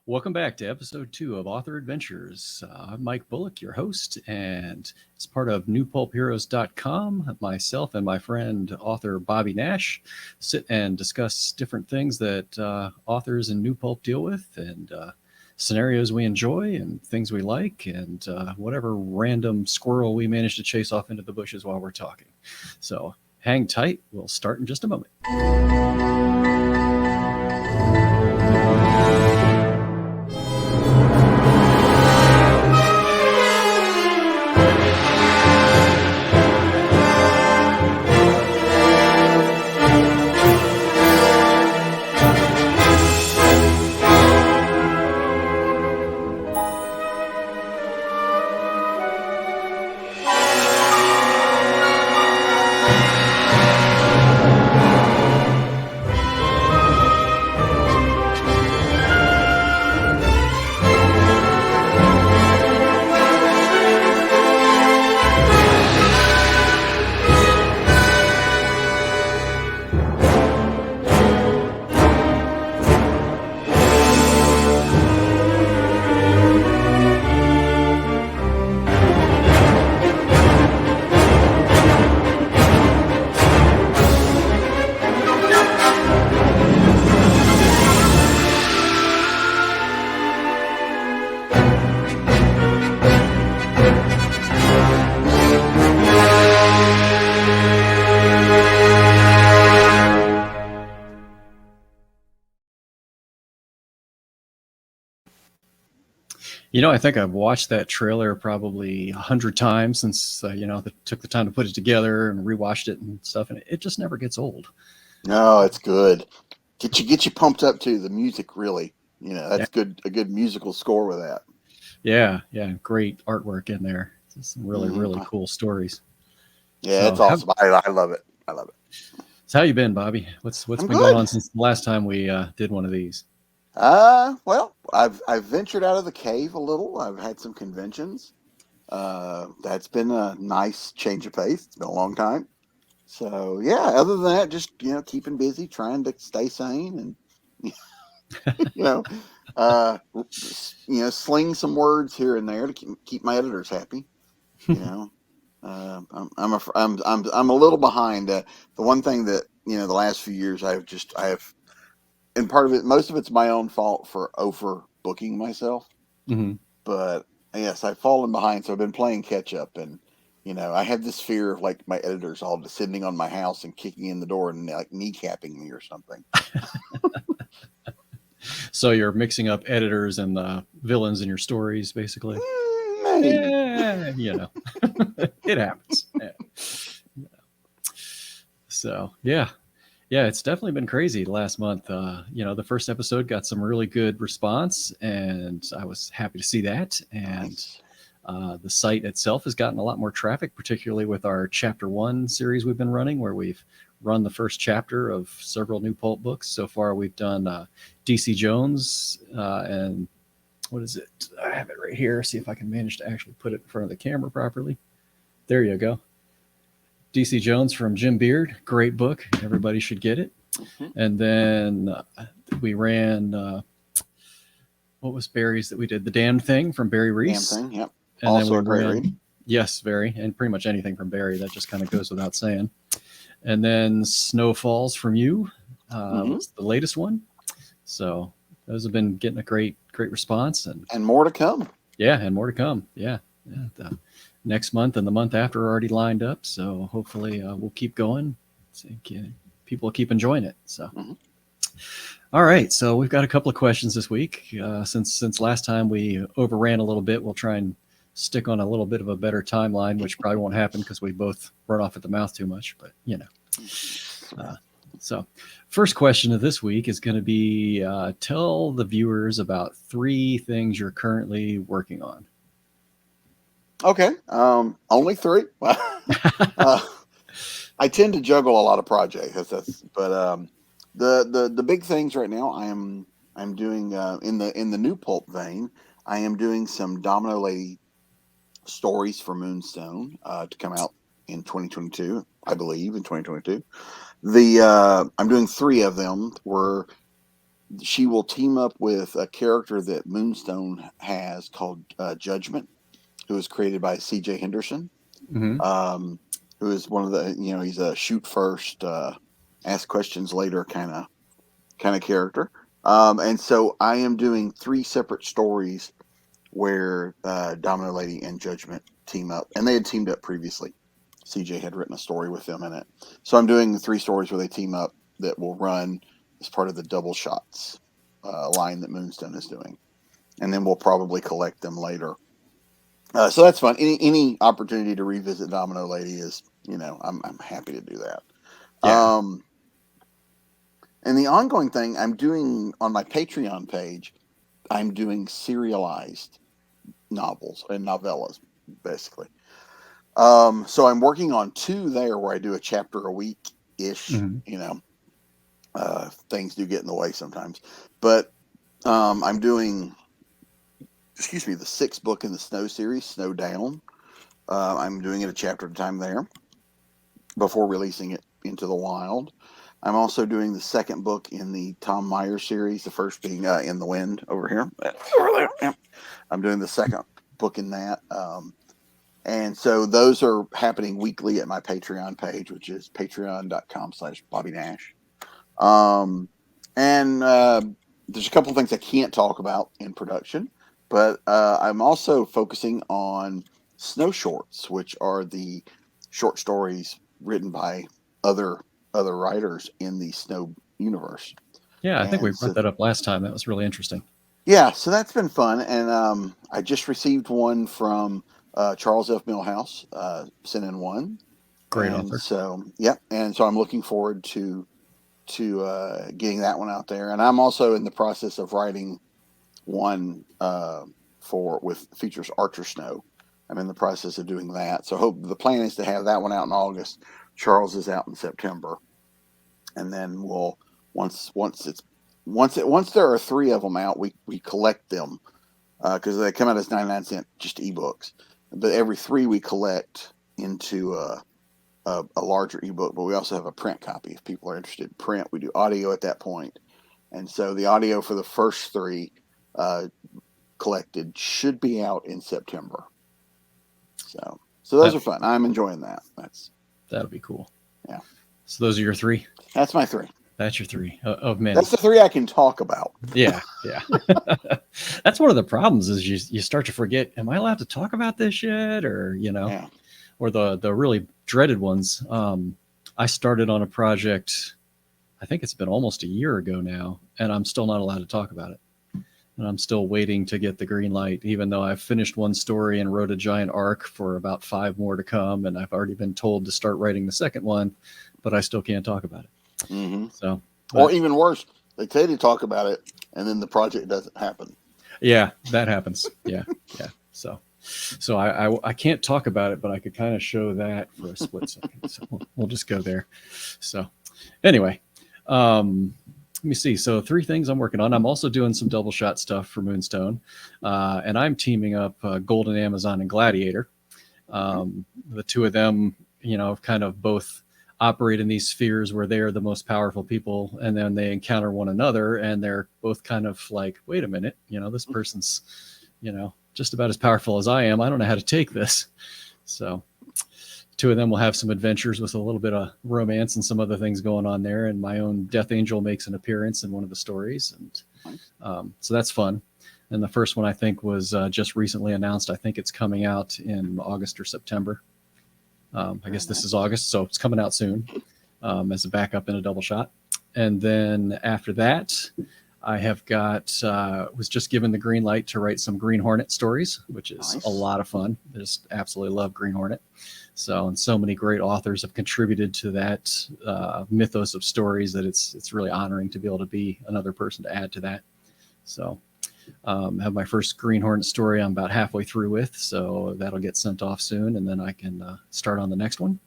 Welcome back to episode 2 of Author Adventures. I'm Mike Bullock, your host, and as part of newpulpheroes.com, myself and my friend, author Bobby Nash, sit and discuss different things that authors in New Pulp deal with, and scenarios we enjoy, and things we like, and whatever random squirrel we manage to chase off into the bushes while we're talking. So hang tight, we'll start in just a moment. I think I've watched that trailer probably 100 times since, took the time to put it together and rewatched it and stuff, and it just never gets old. No, it's good. Get you pumped up too. The music really, that's good. A good musical score with that. Yeah, great artwork in there. Some really cool stories. Yeah, it's awesome. I love it. I love it. So how you been, Bobby? What's been going on since the last time we did one of these? Well, I've ventured out of the cave a little. I've had some conventions. That's been a nice change of pace. It's been a long time. So yeah, other than that, just keeping busy, trying to stay sane, and sling some words here and there to keep my editors happy. I'm a little behind. The one thing that the last few years I have. And part of it, most of it's my own fault for overbooking myself. Mm-hmm. But yes, I've fallen behind. So I've been playing catch up. And, I have this fear of like my editors all descending on my house and kicking in the door and like kneecapping me or something. So you're mixing up editors and the villains in your stories, basically? Maybe. Yeah, it happens. Yeah. So, yeah. Yeah, it's definitely been crazy last month. The first episode got some really good response, and I was happy to see that. And the site itself has gotten a lot more traffic, particularly with our Chapter 1 series we've been running, where we've run the first chapter of several new pulp books. So far, we've done DC Jones and what is it? I have it right here. See if I can manage to actually put it in front of the camera properly. There you go. DC Jones from Jim Beard, great book. Everybody should get it. Mm-hmm. And then we ran, what was Barry's that we did? The Damned Thing from Barry Reese. Damned Thing, yep. And also then a great read. Yes, very. And pretty much anything from Barry. That just kind of goes without saying. And then Snow Falls from You was the latest one. So those have been getting a great response. And more to come. Yeah, and more to come. Yeah. Next month and the month after are already lined up, so hopefully we'll keep going. So people will keep enjoying it. So, All right. So we've got a couple of questions this week. Since last time we overran a little bit, we'll try and stick on a little bit of a better timeline, which probably won't happen because we both run off at the mouth too much. But so first question of this week is going to be: tell the viewers about 3 things you're currently working on. Okay. Only 3. I tend to juggle a lot of projects. But the big things right now, I'm doing in the new pulp vein. I am doing some Domino Lady stories for Moonstone to come out in 2022, I believe, in 2022. I'm doing 3 of them. We're she will team up with a character that Moonstone has called Judgment, who was created by C.J. Henderson, Hmm. who is one of the, he's a shoot first, ask questions later kind of character. And so I am doing 3 separate stories where Domino Lady and Judgment team up, and they had teamed up previously. CJ had written a story with them in it, so I'm doing the 3 stories where they team up that will run as part of the double shots line that Moonstone is doing, and then we'll probably collect them later. So that's fun. Any opportunity to revisit Domino Lady is, I'm happy to do that. Yeah. And the ongoing thing I'm doing on my Patreon page, I'm doing serialized novels and novellas, basically. So I'm working on 2 there where I do a chapter a week ish. Hmm. Things do get in the way sometimes, but I'm doing, excuse me, the 6th book in the Snow series, Snow Down. I'm doing it a chapter at a time there before releasing it into the wild. I'm also doing the 2nd book in the Tom Meyer series, the first being In the Wind over here. I'm doing the 2nd book in that. And so those are happening weekly at my Patreon page, which is patreon.com/Bobby Nash. And there's a couple of things I can't talk about in production, but I'm also focusing on Snow Shorts, which are the short stories written by other writers in the Snow universe. Yeah, I think we And brought so, that up last time. That was really interesting. yeah, so that's been fun. And I just received one from Charles F. Millhouse, sent in one. Great And author. so, yeah, and so I'm looking forward to getting that one out there. And I'm also in the process of writing one with features Archer Snow. I'm in the process of doing that. So hope the plan is to have that one out in August. Charles is out in September, and then we'll once there are 3 of them out, we collect them because they come out as 99-cent just ebooks. But every 3 we collect into a larger ebook, but we also have a print copy if people are interested in print. We do audio at that point, and so the audio for the first 3 collected should be out in September. So those are fun. I'm enjoying that. That'll be cool. Yeah. So those are your 3. That's my 3. That's your 3 of many. That's the 3 I can talk about. Yeah. That's one of the problems is you start to forget. Am I allowed to talk about this yet? Or Yeah. or the really dreaded ones. I started on a project. I think it's been almost a year ago now, and I'm still not allowed to talk about it. And I'm still waiting to get the green light, even though I've finished one story and wrote a giant arc for about 5 more to come. And I've already been told to start writing the 2nd one, but I still can't talk about it. Mm-hmm. So, or even worse, they tell you to talk about it, and then the project doesn't happen. Yeah, that happens. Yeah. So I can't talk about it, but I could kind of show that for a split second. So we'll just go there. So anyway, let me see. So 3 things I'm working on. I'm also doing some double shot stuff for Moonstone, and I'm teaming up Golden Amazon and Gladiator. The 2 of them, kind of both operate in these spheres where they are the most powerful people, and then they encounter one another, and they're both kind of like, wait a minute, this person's, just about as powerful as I am. I don't know how to take this. So 2 of them will have some adventures with a little bit of romance and some other things going on there. And my own Death Angel makes an appearance in one of the stories. And so that's fun. And the first one I think was just recently announced. I think it's coming out in August or September. I guess this is August, so it's coming out soon as a backup in a double shot. And then after that, I have was just given the green light to write some Green Hornet stories, which is a lot of fun. I just absolutely love Green Hornet. And so many great authors have contributed to that mythos of stories that it's really honoring to be able to be another person to add to that. So I have my first Green Hornet story I'm about halfway through with, so that'll get sent off soon, and then I can start on the next one.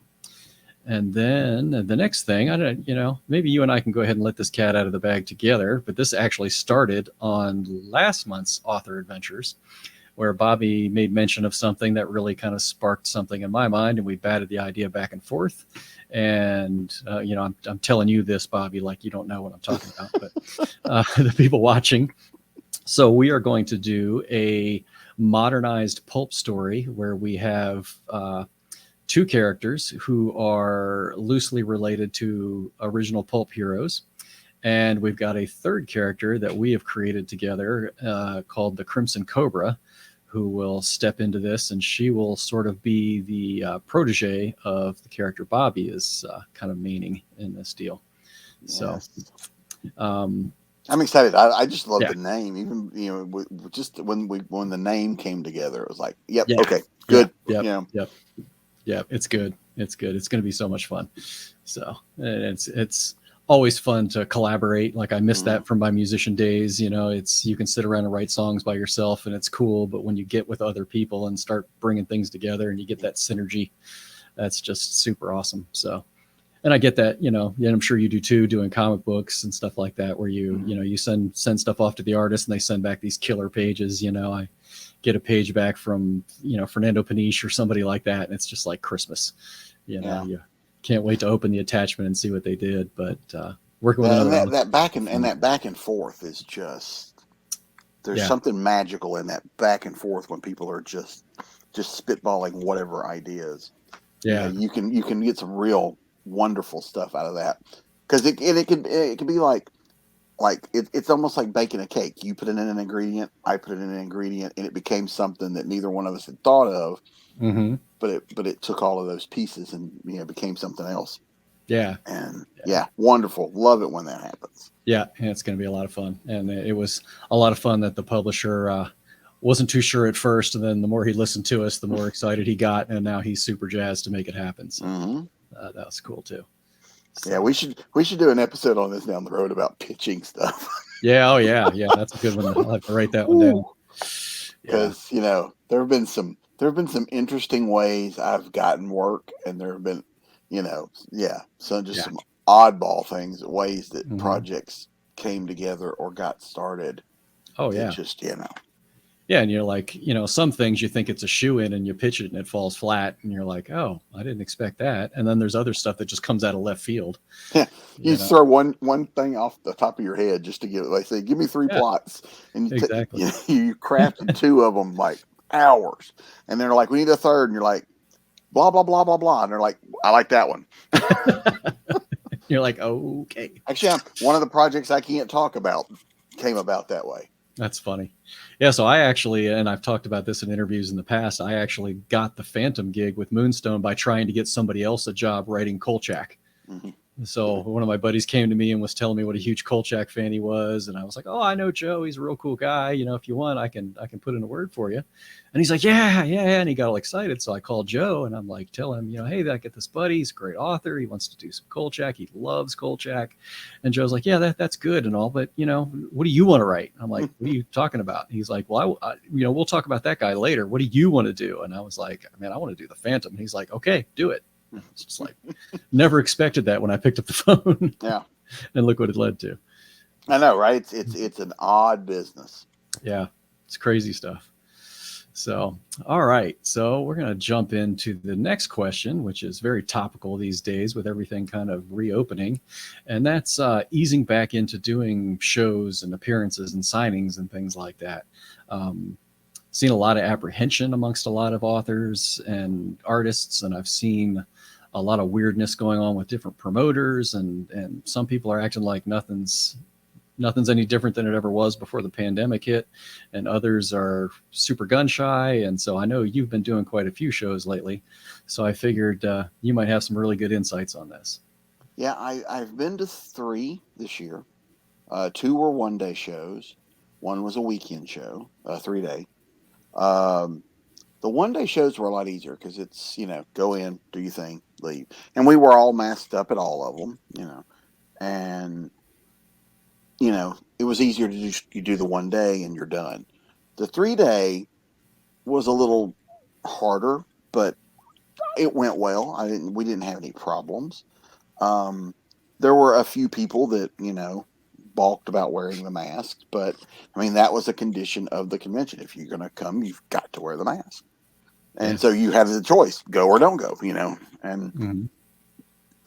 And then the next thing, I don't, maybe you and I can go ahead and let this cat out of the bag together, but this actually started on last month's Author Adventures, where Bobby made mention of something that really kind of sparked something in my mind, and we batted the idea back and forth. And I'm telling you this, Bobby, like you don't know what I'm talking about, but the people watching. So we are going to do a modernized pulp story where we have two characters who are loosely related to original pulp heroes. And we've got a third character that we have created together called the Crimson Cobra, who will step into this, and she will sort of be the protege of the character Bobby is kind of meaning in this deal. Yes. So, I'm excited. I just love yeah. the name. Even just when the name came together, it was like, yep, Yeah. okay, good. Yep. Yep. It's good. It's good. It's going to be so much fun. So it's always fun to collaborate. Like I miss that from my musician days. It's you can sit around and write songs by yourself, and it's cool. But when you get with other people and start bringing things together, and you get that synergy, that's just super awesome. So. And I get that, and I'm sure you do too, doing comic books and stuff like that, where you send stuff off to the artist and they send back these killer pages. I get a page back from, Fernando Paniche or somebody like that. And it's just like Christmas, you can't wait to open the attachment and see what they did. But working with another that back and forth is just, there's something magical in that back and forth when people are just spitballing whatever ideas. Yeah. You can get some real wonderful stuff out of that, because it can be like it's almost like baking a cake. You put in an ingredient, I put in an ingredient, and it became something that neither one of us had thought of. But it took all of those pieces and became something else. And wonderful. Love it when that happens. Yeah, and it's going to be a lot of fun. And it was a lot of fun that the publisher wasn't too sure at first, and then the more he listened to us, the more excited he got, and now he's super jazzed to make it happen. So that was cool too. So. Yeah, we should do an episode on this down the road about pitching stuff. Yeah, that's a good one. I'll have to write that one down. Because there have been some interesting ways I've gotten work, and there have been some oddball things, ways that projects came together or got started. Oh yeah, just Yeah, and you're like, some things you think it's a shoe in and you pitch it and it falls flat and you're like, oh, I didn't expect that. And then there's other stuff that just comes out of left field. Yeah, you throw one thing off the top of your head just to give it. They say, give me 3 plots, and you crafted 2 of them like hours, and they're like, we need a third, and you're like, blah blah blah blah blah, and they're like, I like that one. You're like, okay. Actually, one of the projects I can't talk about came about that way. That's funny. Yeah, so I actually, and I've talked about this in interviews in the past, I actually got the Phantom gig with Moonstone by trying to get somebody else a job writing Kolchak. So one of my buddies came to me and was telling me what a huge Kolchak fan he was, and I was like, "Oh, I know Joe. He's a real cool guy. If you want, I can put in a word for you." And he's like, "Yeah," and he got all excited. So I called Joe, and I'm like, "Tell him, hey, I get this buddy. He's a great author. He wants to do some Kolchak. He loves Kolchak." And Joe's like, "Yeah, that's good and all, but what do you want to write?" I'm like, "What are you talking about?" And he's like, "Well, we'll talk about that guy later. What do you want to do?" And I was like, "Man, I want to do the Phantom." And he's like, "Okay, do it." It's just like, never expected that when I picked up the phone. Yeah. And look what it led to. I know, right? It's an odd business. Yeah, it's crazy stuff. So, all right. So we're going to jump into the next question, which is very topical these days with everything kind of reopening. And that's easing back into doing shows and appearances and signings and things like that. Seen a lot of apprehension amongst a lot of authors and artists, and I've seen a lot of weirdness going on with different promoters, and some people are acting like nothing's any different than it ever was before the pandemic hit, and others are super gun shy. And so I know you've been doing quite a few shows lately, so I figured you might have some really good insights on this. Yeah, I've been to 3 this year. 2 were one-day shows. 1 was a weekend show, 3-day. The one-day shows were a lot easier because it's, go in, do your thing, leave. And we were all masked up at all of them, and, it was easier to you do the 1 day and you're done. The 3-day was a little harder, but it went well. We didn't have any problems. There were a few people that, balked about wearing the mask, but I mean, that was a condition of the convention. If you're going to come, you've got to wear the mask. And Yeah. so you have the choice, go or don't go, and Hmm.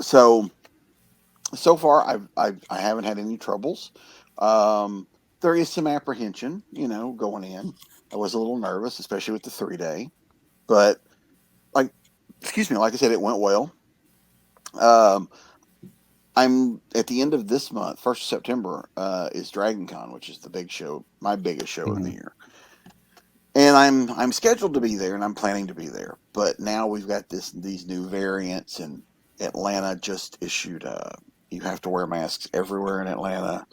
so far I haven't had any troubles. There is some apprehension, going in. I was a little nervous, especially with the 3 day, but like, excuse me, like I said, it went well. Um, I'm at the end of this month, 1st of September, is Dragon Con, which is the big show, my biggest show of the Hmm. year. And I'm scheduled to be there, and I'm planning to be there. But now we've got these new variants, and Atlanta just issued you have to wear masks everywhere in Atlanta.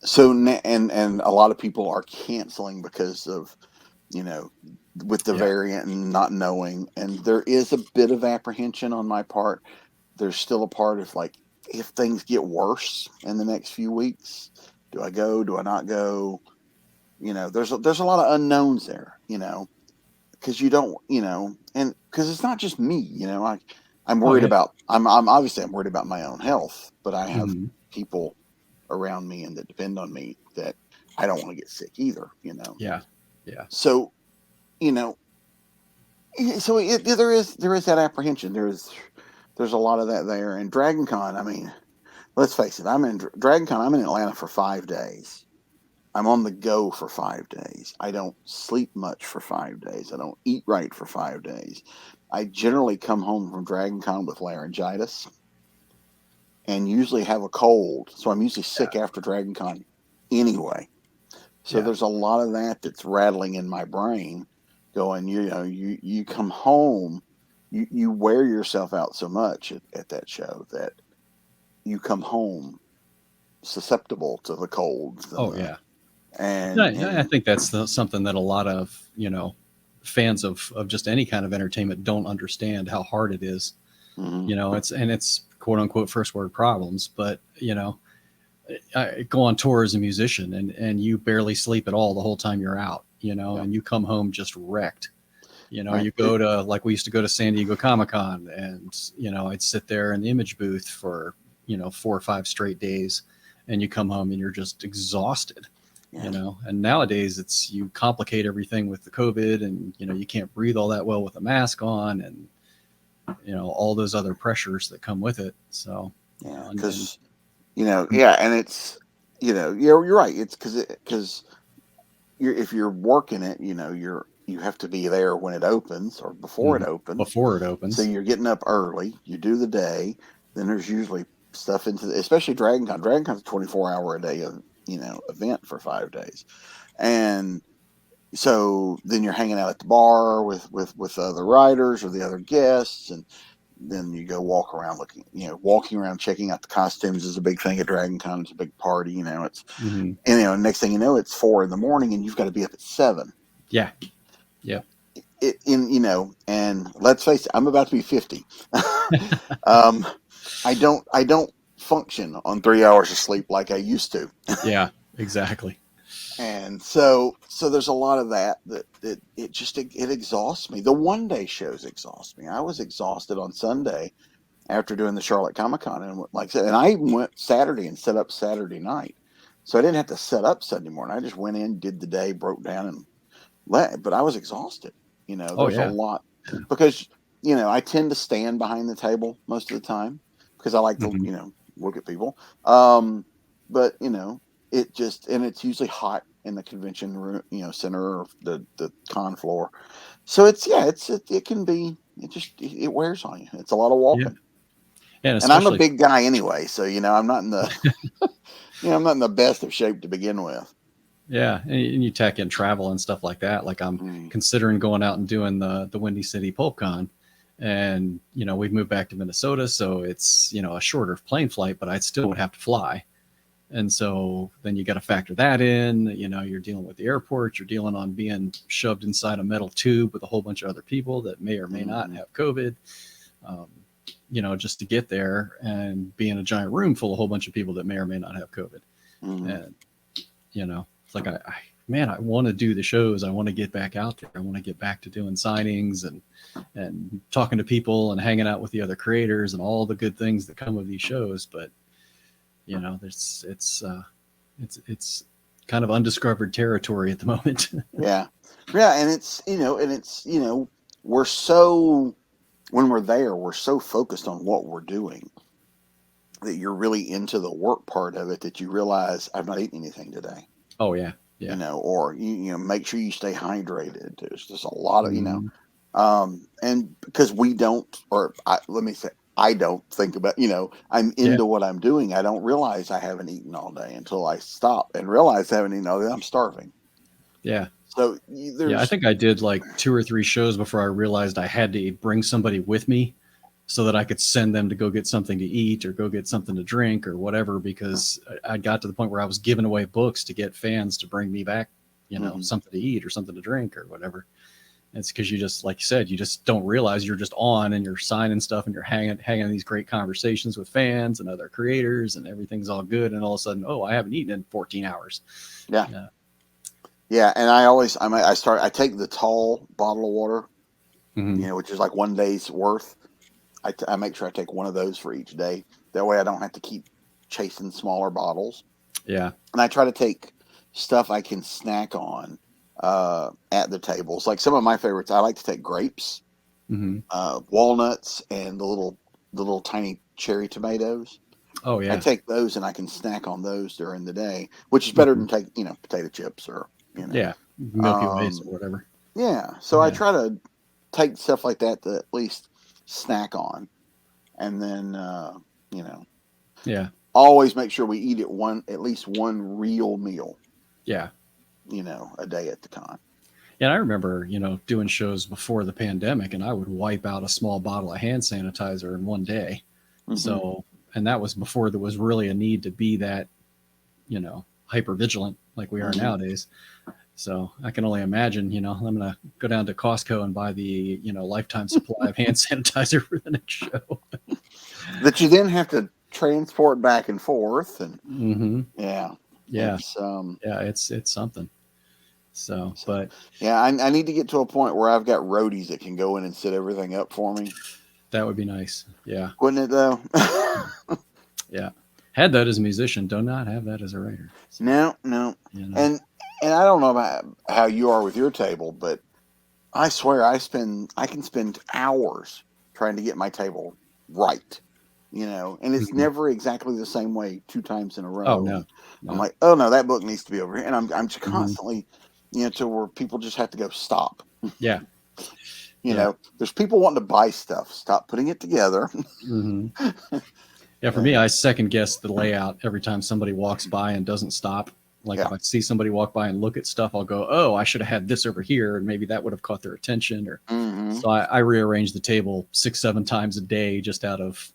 So and a lot of people are canceling because of, you know with the Yeah. variant and not knowing. And there is a bit of apprehension on my part. There's still a part of, like, if things get worse in the next few weeks, do I go? Do I not go? There's a lot of unknowns there. Because you don't, and because it's not just me. I'm Oh worried yeah. about. I'm obviously I'm worried about my own health, but I have Hmm. people around me and that depend on me that I don't want to get sick either. Yeah. Yeah. So, you know, there is that apprehension. There's a lot of that there. And Dragon Con, I mean, let's face it, I'm in Dragon Con. I'm in Atlanta for 5 days. I'm on the go for 5 days. I don't sleep much for 5 days. I don't eat right for 5 days. I generally come home from Dragon Con with laryngitis and usually have a cold. So I'm usually sick after Dragon Con anyway. So Yeah. there's a lot of that that's rattling in my brain, going, you come home, you wear yourself out so much at that show that you come home susceptible to the colds and Oh the yeah. and I and think that's something that a lot of fans of just any kind of entertainment don't understand how hard it is. mhm, It's quote unquote first world problems, but I go on tour as a musician, and you barely sleep at all the whole time you're out, yeah, and you come home just wrecked. right. You go to, like, we used to go to San Diego Comic-Con, and I'd sit there in the image booth for 4 or 5 straight days, and you come home and you're just exhausted. Yeah, And nowadays it's, you complicate everything with the COVID, and you can't breathe all that well with a mask on, and all those other pressures that come with it. So yeah, and because yeah, and it's you're right. It's because if you're working it, you have to be there when it opens or before it Mhm. opens. Before it So opens. you're getting up early. You do the day. Then there's usually stuff especially Dragon Con. Dragon Con's a 24 hour a day event for 5 days, and so then you're hanging out at the bar with other writers or the other guests, and then you go walk around walking around checking out the costumes is a big thing at Dragon Con. It's a big party. It's Hmm. and next thing you know, it's 4 in the morning, and you've got to be up at 7. Yeah. Yeah. And let's face it, I'm about to be 50. um, I don't function on 3 hours of sleep like I used to. Yeah. Exactly. And so there's a lot of that it exhausts me. The 1 day shows exhaust me. I was exhausted on Sunday after doing the Charlotte Comic Con, and like I said, and I even went Saturday and set up Saturday night, so I didn't have to set up Sunday morning. I just went in, did the day, broke down, and but I was exhausted. Oh There's a yeah. lot because I tend to stand behind the table most of the time because I like to Hmm. look at people. But and it's usually hot in the convention room, center or the con floor. So it can be, it wears on you. It's a lot of Yeah. walking, And and I'm a especially, big guy anyway, so I'm not in the I'm not in the best of shape to begin with. yeah, and you tack in travel and stuff like that. Like, I'm Mm, considering going out and doing the Windy City Pulp Con, and we've moved back to Minnesota, so it's a shorter plane flight, but I still would have to fly. And so then you got to factor that in. You're dealing with the airport, you're dealing on being shoved inside a metal tube with a whole bunch of other people that may or may not mhm, have COVID. Um, just to get there and be in a giant room full of a whole bunch of people that may or may not have COVID. mhm. And it's like, man, I want to do the shows. I want to get back out there. I want to get back to doing signings and talking to people and hanging out with the other creators and all the good things that come of these shows. But there's It's kind of undiscovered territory at the moment. Yeah. Yeah. We're so, when we're there, we're so focused on what we're doing that you're really into the work part of it that you realize I've not eaten anything today. Oh yeah, yeah. Or make sure you stay hydrated. There's just a lot of, Mhm. and because we don't, let me say, I don't think about, I'm Yeah, into what I'm doing. I don't realize I haven't eaten all day until I stop and realize I haven't eaten all day. I'm starving. yeah. So Yeah, I there's, think I did like 2 or 3 shows before I realized I had to bring somebody with me so that I could send them to go get something to eat or go get something to drink or whatever, because I got to the point where I was giving away books to get fans to bring me back, mhm. something to eat or something to drink or whatever. It's because you just, like you said, you just don't realize you're just on and you're signing stuff and you're hanging these great conversations with fans and other creators and everything's all good. And all of a sudden, oh, I haven't eaten in 14 hours. Yeah. Yeah. Yeah. And I take the tall bottle of water, Mm-hmm. which is like 1 day's worth. I make sure I take one of those for each day. That way I don't have to keep chasing smaller bottles. Yeah. And I try to take stuff I can snack on at the tables. Like some of my favorites, I like to take grapes, Mm-hmm. walnuts, and the little tiny cherry tomatoes. Oh, I yeah. take those and I can snack on those during the day, which is better Mm-hmm. than take potato chips or you know. Yeah. Milky Ways Um, or whatever. yeah, so I Yeah. try to take stuff like that to at least snack on, and then you know Yeah. always make sure we eat at least one real meal, Yeah. a day at the con. And I remember, doing shows before the pandemic, and I would wipe out a small bottle of hand sanitizer in one day. Hmm. So, and that was before there was really a need to be that, hyper vigilant like we are Hmm. nowadays. So I can only imagine, I'm going to go down to Costco and buy the, lifetime supply of hand sanitizer for the next show. That you then have to transport back and forth, and Mm-hmm. yeah, Yeah. it's Yeah. It's something. So, so, but yeah, I need to get to a point where I've got roadies that can go in and set everything up for me. that would be nice. Yeah. Wouldn't it though? Yeah. Had that as a musician, do not have that as a writer. So, No, no, you know, and I don't know about how you are with your table, but I swear I can spend hours trying to get my table right, and it's mhm. never exactly the same way 2 times in a Oh, row. no, And I'm no. like, oh no, that book needs to be over here, and I'm just Hmm. constantly, to where people just have to go stop. Yeah. Yeah. There's people wanting to buy stuff. Stop putting it together. Hmm. Yeah. For me, And I second guess the layout every time somebody walks by and doesn't stop. Like yeah. if I see somebody walk by and look at stuff, I'll go, oh, I should have had this over here. And maybe that would have caught their attention. Or Hmm. so I rearrange the table 6, 7 times a day just out of,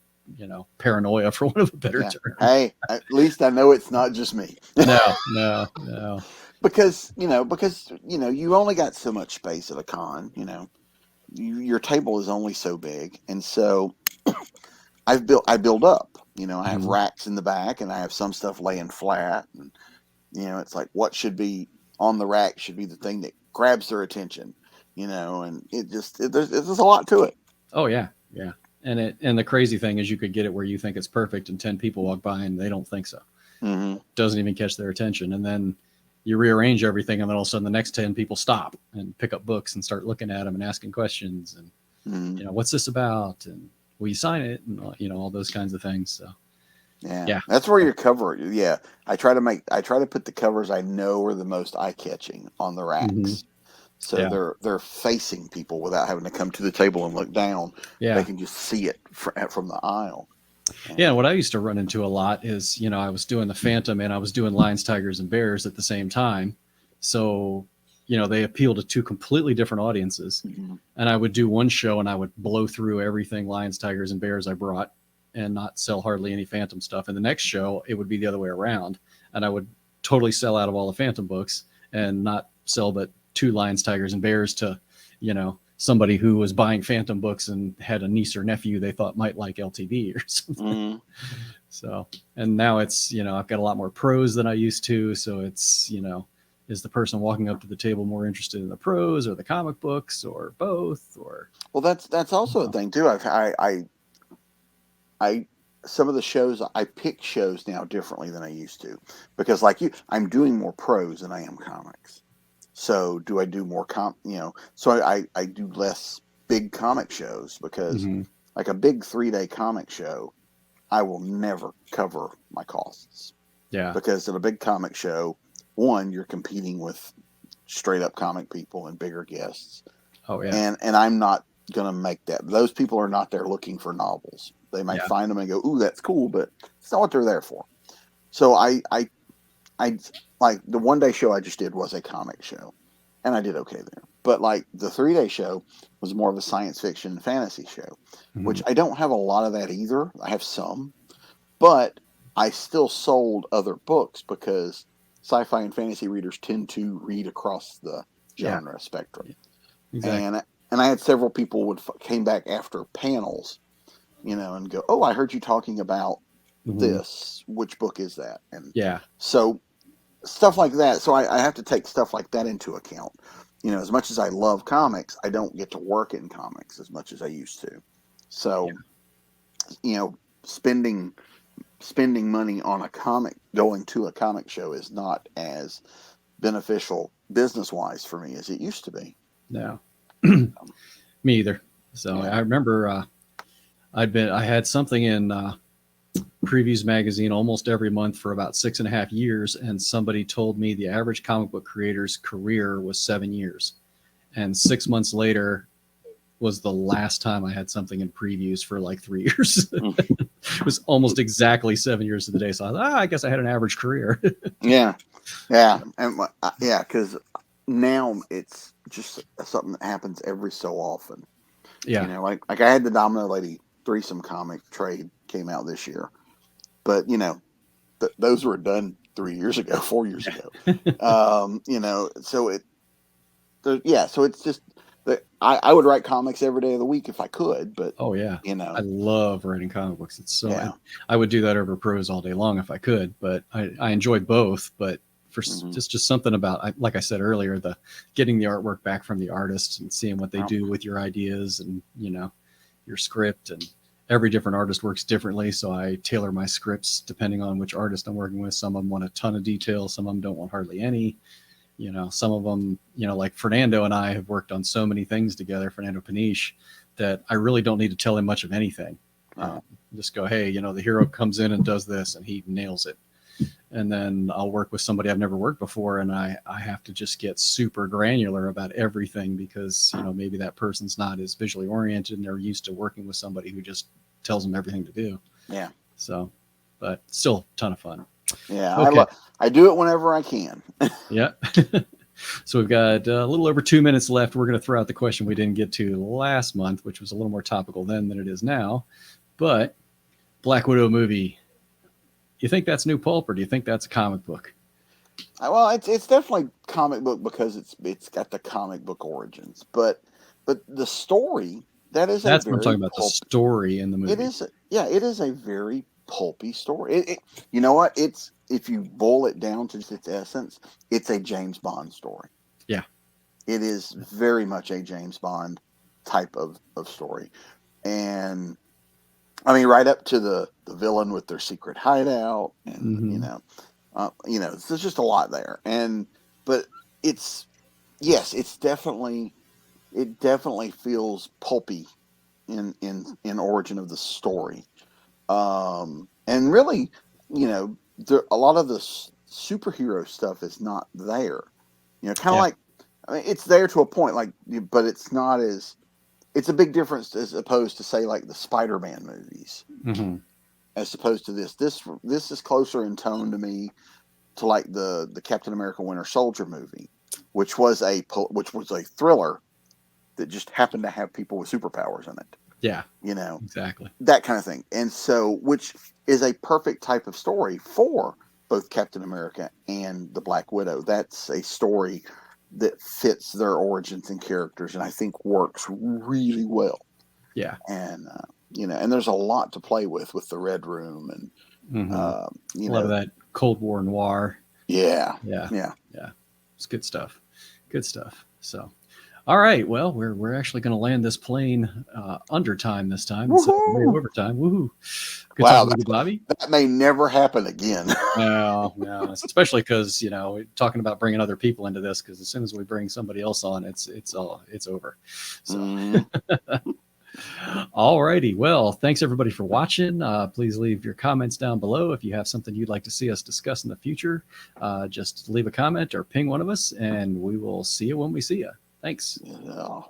paranoia, for want of a better Yeah. term. Hey, at least I know it's not just me. No, no, no. Because you only got so much space at a con. Your table is only so big, and so I build up. I have Hmm. racks in the back, and I have some stuff laying flat, and it's like what should be on the rack should be the thing that grabs their attention. And there's a lot to it. Oh, yeah. Yeah. And the crazy thing is you could get it where you think it's perfect and 10 people walk by and they don't think so. Hmm. Doesn't even catch their attention. And then you rearrange everything, and then all of a sudden the next 10 people stop and pick up books and start looking at them and asking questions. And, Hmm. what's this about? And will you sign it? And, all those kinds of things. So, Yeah, yeah. that's where your cover. Yeah, I try to put the covers I know are the most eye catching on the Hmm. racks, so Yeah. they're facing people without having to come to the table and look down. They Yeah. can just see it from the aisle. Yeah. And And what I used to run into a lot is, I was doing the Phantom and I was doing Lions, Tigers, and Bears at the same time. So, they appeal to two completely different audiences. mhm. And I would do one show and I would blow through everything Lions, Tigers, and Bears I brought and not sell hardly any Phantom stuff. And the next show, it would be the other way around. And I would totally sell out of all the Phantom books and not sell but two Lions, Tigers, and Bears to, somebody who was buying Phantom books and had a niece or nephew they thought might like LTV or something. Mhm. So, and now it's, I've got a lot more pros than I used to. So it's, is the person walking up to the table more interested in the pros or the comic books or both? Or, Well, that's also a thing too. I some of the shows, I pick shows now differently than I used to, because like you, I'm doing more prose than I am comics. So do I do more so I do less big comic shows, because Hmm. like a big 3-day comic show, I will never cover my costs, Yeah. because at a big comic show, one, you're competing with straight up comic people and bigger guests. Oh yeah. And I'm not gonna make that. Those people are not there looking for novels. They might Yeah. find them and go, "Ooh, that's cool," but it's not what they're there for. So I like the 1-day show I just did was a comic show, and I did okay there. But like the 3-day show was more of a science fiction and fantasy show, Hmm. which I don't have a lot of that either. I have some, but I still sold other books, because sci-fi and fantasy readers tend to read across the Yeah. genre spectrum. Yeah. Exactly. And I had several people would came back after panels, and go, "Oh, I heard you talking about Hmm. this. Which book is that?" And Yeah. so stuff like that. So I have to take stuff like that into account. As much as I love comics, I don't get to work in comics as much as I used to. Yeah. So, you know, spending money on a comic, going to a comic show, is not as beneficial business wise for me as it used to be. No. Me either. So Yeah. I remember I had something in Previews magazine almost every month for about 6.5 years, and somebody told me the average comic book creator's career was 7 years, and 6 months later was the last time I had something in Previews for like 3 years. It was almost exactly 7 years to the day. So I thought, I guess I had an average career. Yeah. Yeah. And yeah, because now it's just something that happens every so often. Yeah. Like I had the Domino Lady threesome comic trade came out this year, but those were done 3 years ago, 4 years ago. So so it's just that I would write comics every day of the week if I could, but Oh yeah. you I know, love writing comic books. It's so yeah. I would do that over prose all day long if I could, but I enjoy both. But for Hmm. just something about, like I said earlier, the getting the artwork back from the artists and seeing what they Well, do with your ideas and your script, and every different artist works differently. So I tailor my scripts depending on which artist I'm working with. Some of them want a ton of detail, some of them don't want hardly any. Some of them, like Fernando and I have worked on so many things together, Fernando Paniche, that I really don't need to tell him much of anything. yeah. Just go, hey, the hero comes in and does this, and he nails it. And then I'll work with somebody I've never worked before, and I have to just get super granular about everything, because maybe that person's not as visually oriented and they're used to working with somebody who just tells them everything to do. Yeah. So, but still a ton of fun. Yeah. Okay. I do it whenever I can. Yeah. So we've got a little over 2 minutes left. We're going to throw out the question we didn't get to last month, which was a little more topical then than it is now. But Black Widow movie, you think that's new pulp, or do you think that's a comic book? Well, it's definitely comic book, because it's got the comic book origins, but the story, that is a That's what I'm very talking about, the pulp. story in the It movie. is, yeah, it is a very pulpy story. You know what? It's, if you boil it down to just its essence, it's a James Bond story. Yeah. It is very much a James Bond type of story, and I mean, right up to the villain with their secret hideout, and Mm-hmm. there's just a lot there, but it's, yes, it definitely feels pulpy in origin of the story. And really, a lot of the superhero stuff is not there. Kind of Yeah. like, I mean, it's there to a point, like, but it's not as. It's a big difference as opposed to, say, like the Spider-Man movies, Mm-hmm. as opposed to this. This is closer in tone to me to like the Captain America Winter Soldier movie, which was a thriller that just happened to have people with superpowers in it. Yeah. You know, Exactly. that kind of thing. And so, which is a perfect type of story for both Captain America and the Black Widow. That's a story that fits their origins and characters, and I think works really well. Yeah. And and there's a lot to play with the Red Room, and Mm-hmm. you A lot of know, that Cold War noir. yeah, Yeah. yeah. Yeah. It's good stuff. Good stuff. So, All right. Well, we're actually going to land this plane under time this time instead of way Woohoo! overtime. Woohoo! Good Wow, talking with you, Bobby. that may never happen again. No, no, especially because we're talking about bringing other people into this. Because as soon as we bring somebody else on, it's over. So, all righty. Well, thanks everybody for watching. Please leave your comments down below if you have something you'd like to see us discuss in the future. Just leave a comment or ping one of us, and we will see you when we see you. Thanks. Yeah.